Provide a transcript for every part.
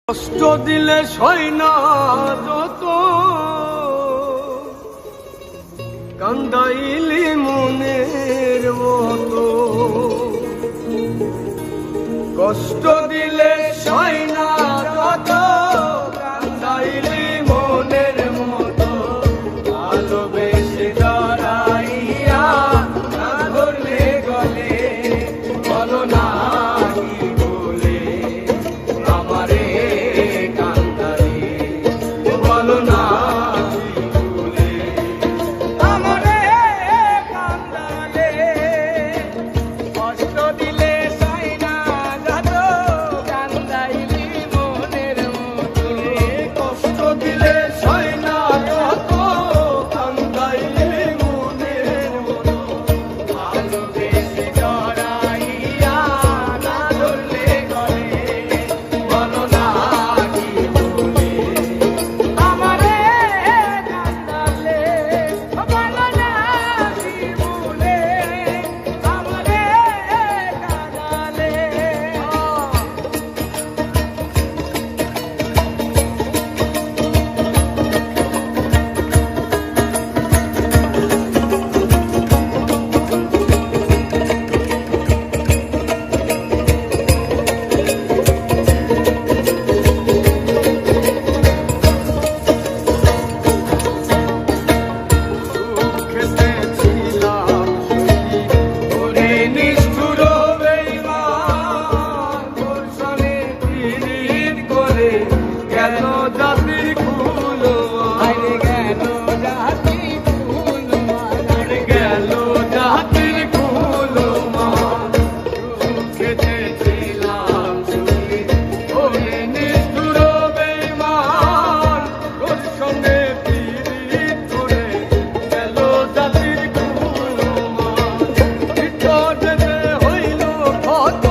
কষ্ট দিলে সয় না যত, কান্দাইলি মনের মতো। কষ্ট দিলে সয় না যত, কান্দাইলি মনের মতো। ভালোবেসে জড়াইয়া না ধরলে গলে, বলো না কি বলে আমারে কান্দারে, বলো না কি বলে আমারে কান্দারে। কষ্ট দিলে সয় না যত, কান্দাইলি মনের মতো। কষ্ট দিলে সয় না যত, কান্দাইলি মনের মতো। ভালোবেসে জড়াইয়া না ধরলে গলে, বলো না কি বলে আমারে কান্দালে, বলো না কি বলে আমারে কান্দালে। খেতেছিলাম সুখী, ওরে নিষ্ঠুর বেঈমান, তোর সনে পীড়িত করে গেল জাতির কুল। আরে গেল জাতির কুল, আরে গেল জাতির কুল। খেতেছিলাম সুখী, ওরে নিষ্ঠুর বেঈমান, তোর সনে পীড়িত করে গেল জাতির কুল। যেতে হইল কত,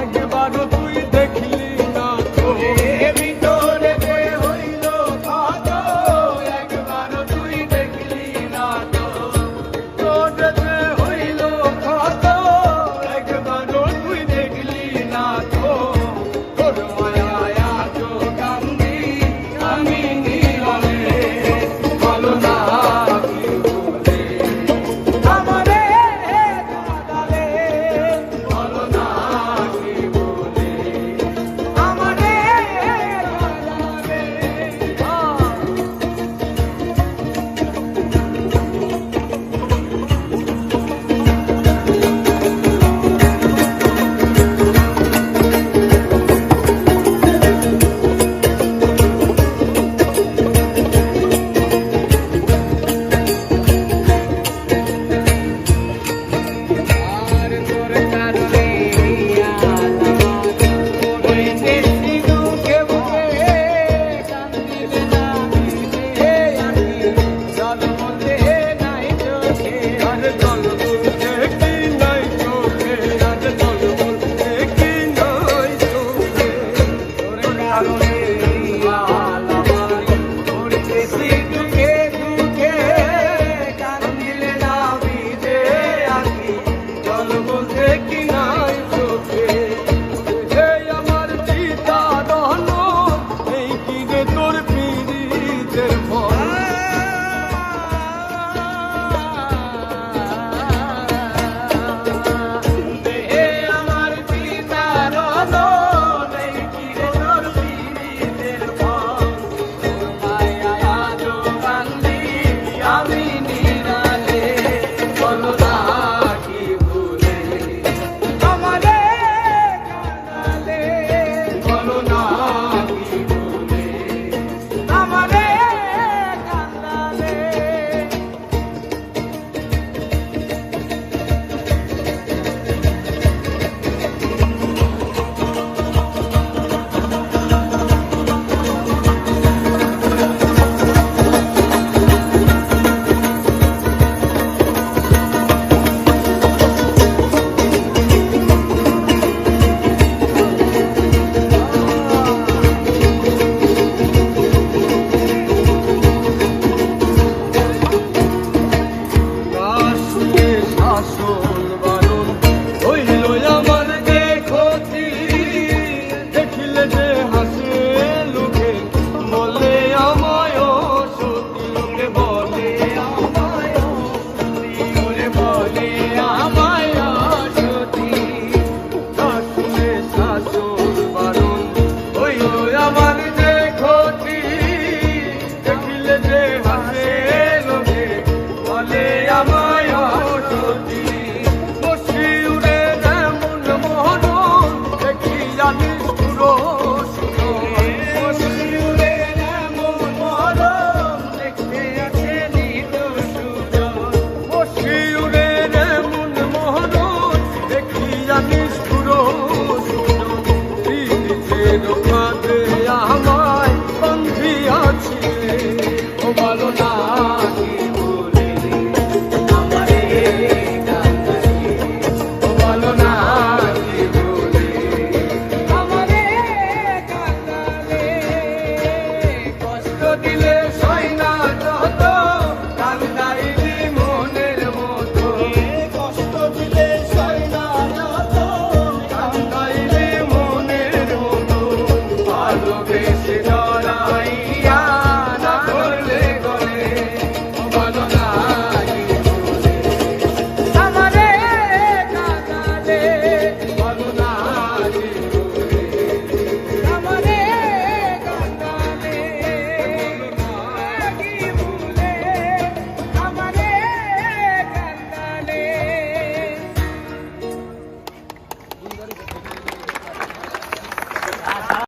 একবারও তুই দেখলি না তো। ভিতরেতে হইল কত, একবারও তুই দেখলি না তো। যেতে হইল কত, একবারও তুই দেখলি না তো। তোর মায়ায় আজ কান্দি আমি নীরবে, বলো না কি বলে আমারে কাঁদালে, বলো না কি বলে আমারে কাঁদালে। আর তোর কারণে আজ আমার হইতেছি দুঃখে বুকে, কান্দিলে না দিলে আঁকি, জল বলতে নাই চোখে। আরে জল বলতে কি নাই চোখে, আরে জল বলতে কি নাই চোখে। তোর কারণে